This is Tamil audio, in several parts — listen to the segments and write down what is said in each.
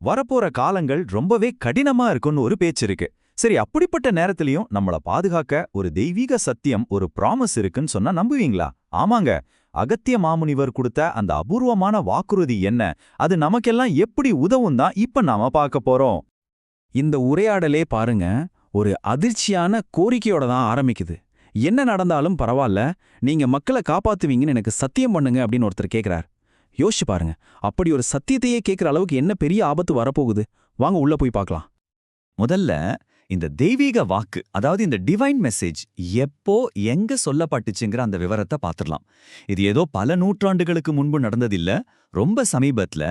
வரப்போற காலங்கள் ரொம்பவே கடினமா இருக்குன்னு ஒரு பேச்சு இருக்கு. சரி, அப்படிப்பட்ட நேரத்திலயும் நம்மள பாதுகாக்க ஒரு தெய்வீக சத்தியம், ஒரு ப்ராமிஸ் இருக்குன்னு சொன்னா நம்புவீங்களா? ஆமாங்க. அகத்திய மாமுனிவர் கொடுத்த அந்த அபூர்வமான வாக்குறுதி என்ன? அது நமக்கெல்லாம் எப்படி உதவும் தான் இப்ப நாம பார்க்க போறோம். இந்த உரையாடலே பாருங்க, ஒரு அதிர்ச்சியான கோரிக்கையோட தான் ஆரம்பிக்குது. என்ன நடந்தாலும் பரவாயில்ல, நீங்க மக்களை காப்பாத்துவீங்கன்னு எனக்கு சத்தியம் பண்ணுங்க அப்படின்னு ஒருத்தர் கேட்கிறார். யோசிச்சு பாருங்க, அப்படி ஒரு சத்தியத்தையே கேட்கிற அளவுக்கு என்ன பெரிய ஆபத்து வரப்போகுது? வாங்க உள்ள போய் பார்க்கலாம். முதல்ல இந்த தெய்வீக வாக்கு, அதாவது இந்த டிவைன் மெசேஜ் எப்போ எங்க சொல்லப்பட்டுச்சுங்கிற அந்த விவரத்தை பார்த்துடலாம். இது ஏதோ பல நூற்றாண்டுகளுக்கு முன்பு நடந்ததில்ல, ரொம்ப சமீபத்துல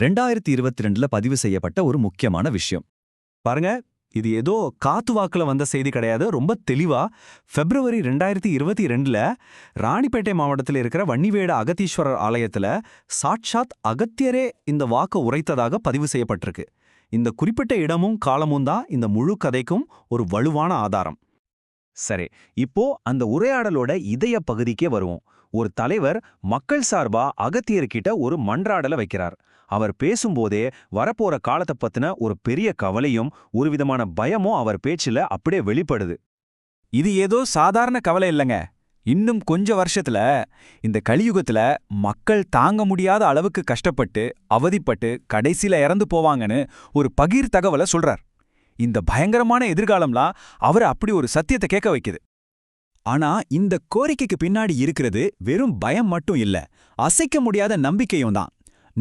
2022ல பதிவு செய்யப்பட்ட ஒரு முக்கியமான விஷயம். பாருங்க, இது ஏதோ காத்து வாக்குல வந்த செய்தி கிடையாது. ரொம்ப தெளிவா பிப்ரவரி 2022ல ராணிப்பேட்டை மாவட்டத்தில் இருக்கிற வன்னிவேட அகத்தீஸ்வரர் ஆலயத்துல சாட்சாத் அகத்தியரே இந்த வாக்கு உரைத்ததாக பதிவு செய்யப்பட்டிருக்கு. இந்த குறிப்பிட்ட இடமும் காலமும் தான் இந்த முழு கதைக்கும் ஒரு வலுவான ஆதாரம். சரி, இப்போ அந்த உரையாடலோட இதய பகுதிக்கே வருவோம். ஒரு தலைவர் மக்கள் சார்பா அகத்தியர்கிட்ட ஒரு மன்றாடல வைக்கிறார். அவர் பேசும்போதே வரப்போற காலத்தை பத்தின ஒரு பெரிய கவலையும் ஒரு விதமான பயமும் அவர் பேச்சுல அப்படியே வெளிப்படுது. இது ஏதோ சாதாரண கவலை இல்லைங்க. இன்னும் கொஞ்ச வருஷத்துல இந்த கலியுகத்துல மக்கள் தாங்க முடியாத அளவுக்கு கஷ்டப்பட்டு அவதிப்பட்டு கடைசியில இறந்து போவாங்கன்னு ஒரு பகீர் தகவலை சொல்றார். இந்த பயங்கரமான எதிர்காலம்லாம் அவரை அப்படி ஒரு சத்தியத்தை கேட்க வைக்குது. ஆனா இந்த கோரிக்கைக்கு பின்னாடி இருக்கிறது வெறும் பயம் மட்டும் இல்ல, அசைக்க முடியாத நம்பிக்கையும் தான்.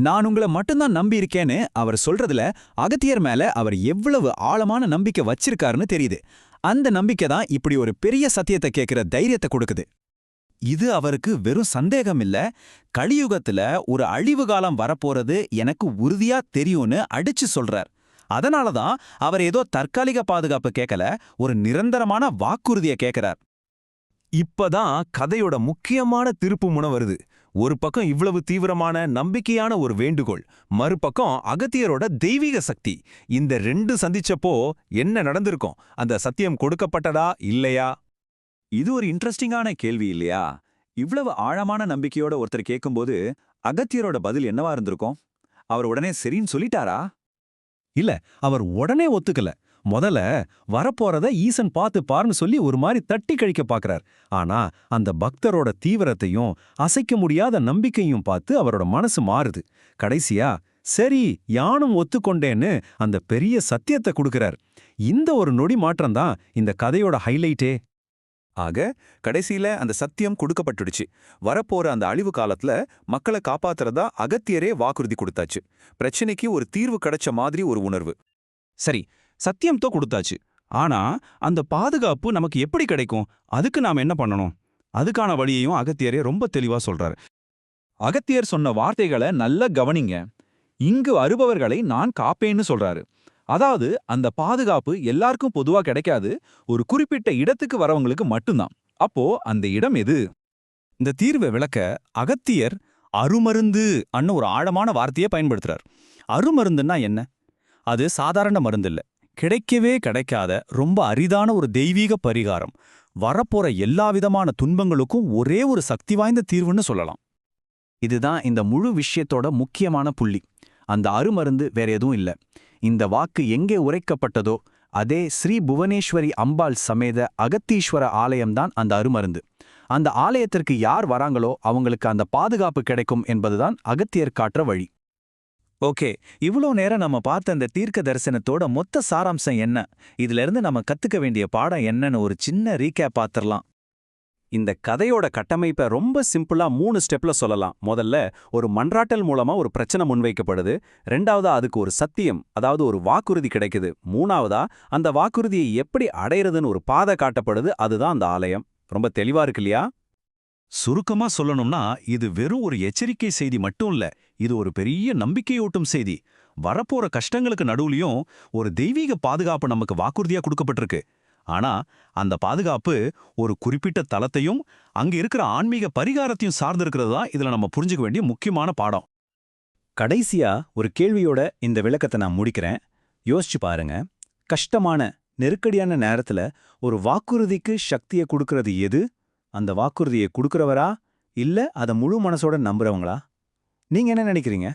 நான் உங்களை மட்டும்தான் நம்பி இருக்கேன்னு அவர் சொல்றதுல அகத்தியர் மேல அவர் எவ்வளவு ஆழமான நம்பிக்கை வச்சிருக்காருன்னு தெரியுது. அந்த நம்பிக்கை தான் இப்படி ஒரு பெரிய சத்தியத்தை கேட்கிற தைரியத்தை கொடுக்குது. இது அவருக்கு வெறும் சந்தேகம் இல்ல, கலியுகத்துல ஒரு அழிவு காலம் வரப்போறது எனக்கு உறுதியா தெரியும்னு அடிச்சு சொல்றார். அதனாலதான் அவர் ஏதோ தற்காலிக பாதுகாப்பு கேட்கல, ஒரு நிரந்தரமான வாக்குறுதியை கேட்கிறார். இப்பதான் கதையோட முக்கியமான திருப்புமுனை வருது. ஒரு பக்கம் இவ்வளவு தீவிரமான நம்பிக்கையான ஒரு வேண்டுகோள், மறுபக்கம் அகத்தியரோட தெய்வீக சக்தி. இந்த ரெண்டு சந்திச்சப்போ என்ன நடந்திருக்கும்? அந்த சத்தியம் கொடுக்கப்பட்டதா இல்லையா? இது ஒரு இன்ட்ரெஸ்டிங்கான கேள்வி இல்லையா? இவ்வளவு ஆழமான நம்பிக்கையோட ஒருத்தர் கேட்கும்போது அகத்தியரோட பதில் என்னவா இருந்திருக்கும்? அவர் உடனே சரின்னு சொல்லிட்டாரா? இல்ல, அவர் உடனே ஒத்துக்கல. முதல்ல வரப்போறத ஈசன் பார்த்து பாருன்னு சொல்லி ஒரு மாதிரி தட்டி கழிக்க பாக்குறார். ஆனா அந்த பக்தரோட தீவிரத்தையும் அசைக்க முடியாத நம்பிக்கையும் பார்த்து அவரோட மனசு மாறுது. கடைசியா சரி யானும் ஒத்துக்கொண்டேன்னு அந்த பெரிய சத்தியத்தை கொடுக்கிறார். இந்த ஒரு நொடி மாற்றம் தான் இந்த கதையோட ஹைலைட்டே. ஆக கடைசியில அந்த சத்தியம் கொடுக்கப்பட்டுடுச்சு. வரப்போற அந்த அழிவு காலத்துல மக்களை காப்பாத்துறதா அகத்தியரே வாக்குறுதி கொடுத்தாச்சு. பிரச்சனைக்கு ஒரு தீர்வு கிடைச்ச மாதிரி ஒரு உணர்வு. சரி, சத்தியம் தான் கொடுத்தாச்சு. ஆனா அந்த பாதுகாப்பு நமக்கு எப்படி கிடைக்கும்? அதுக்கு நாம என்ன பண்ணணும்? அதுக்கான வழியையும் அகத்தியரே ரொம்ப தெளிவா சொல்றாரு. அகத்தியர் சொன்ன வார்த்தைகளை நல்லா கவனிங்க. இங்கு வருபவர்களை நான் காப்பேன்னு சொல்றாரு. அதாவது அந்த பாதுகாப்பு எல்லாருக்கும் பொதுவா கிடைக்காது, ஒரு குறிப்பிட்ட இடத்துக்கு வரவங்களுக்கு மட்டும்தான். அப்போ அந்த இடம் எது? இந்த தீர்வை விளக்க அகத்தியர் அருமருந்து அன்னு ஒரு ஆழமான வார்த்தையை பயன்படுத்துறார். அருமருந்துன்னா என்ன? அது சாதாரண மருந்து இல்ல, கிடைக்கவே கிடைக்காத ரொம்ப அரிதான ஒரு தெய்வீக பரிகாரம். வரப்போற எல்லா விதமான துன்பங்களுக்கும் ஒரே ஒரு சக்தி வாய்ந்த தீர்வுன்னு சொல்லலாம். இதுதான் இந்த முழு விஷயத்தோட முக்கியமான புள்ளி. அந்த அருமருந்து வேற எதுவும் இல்ல. இந்த வாக்கு எங்கே உரைக்கப்பட்டதோ அதே ஸ்ரீ புவனேஸ்வரி அம்பாள் சமேத அகத்தீஸ்வர ஆலயம்தான் அந்த அருமருந்து. அந்த ஆலயத்திற்கு யார் வராங்களோ அவங்களுக்கு அந்த பாதுகாப்பு கிடைக்கும் என்பதுதான் அகத்தியர் காட்டுற வழி. ஓகே, இவ்வளோ நேரம் நம்ம பார்த்த அந்த தீர்க்க தரிசனத்தோட மொத்த சாராம்சம் என்ன? இதுல இருந்து நம்ம கத்துக்க வேண்டிய பாடம் என்னன்னு ஒரு சின்ன ரீகேப் பார்த்துடலாம். இந்த கதையோட கட்டமைப்பை ரொம்ப சிம்பிளா 3 ஸ்டெப்ல சொல்லலாம். முதல்ல ஒரு மன்றாட்டல் மூலமா ஒரு பிரச்சனை முன்வைக்கப்படுது. ரெண்டாவதா அதுக்கு ஒரு சத்தியம், அதாவது ஒரு வாக்குறுதி கிடைக்குது. மூணாவதா அந்த வாக்குறுதியை எப்படி அடையிறதுன்னு ஒரு பாதை காட்டப்படுது. அதுதான் அந்த ஆலயம். ரொம்ப தெளிவா இருக்கு இல்லையா? சுருக்கமா சொல்லணும்னா இது வெறும் ஒரு எச்சரிக்கை செய்தி மட்டும் இல்ல, இது ஒரு பெரிய நம்பிக்கையூட்டும் செய்தி. வரப்போற கஷ்டங்களுக்கு நடுவுலயும் ஒரு தெய்வீக பாதுகாப்பு நமக்கு வாக்குறுதியா கொடுக்கப்பட்டிருக்கு. ஆனா அந்த பாதுகாப்பு ஒரு குறிப்பிட்ட தலத்தையும் அங்க இருக்கிற ஆன்மீக பரிகாரத்தையும் சார்ந்திருக்கிறது தான் இதுல நம்ம புரிஞ்சுக்க வேண்டிய முக்கியமான பாடம். கடைசியா ஒரு கேள்வியோட இந்த விளக்கத்தை நான் முடிக்கிறேன். யோசிச்சு பாருங்க, கஷ்டமான நெருக்கடியான நேரத்துல ஒரு வாக்குறுதிக்கு சக்தியை கொடுக்கறது எது? அந்த வாக்குறுதியை கொடுக்கறவரா இல்ல அத முழு மனசோட நம்புறவங்களா? நீங்க என்ன நினைக்கிறீங்க?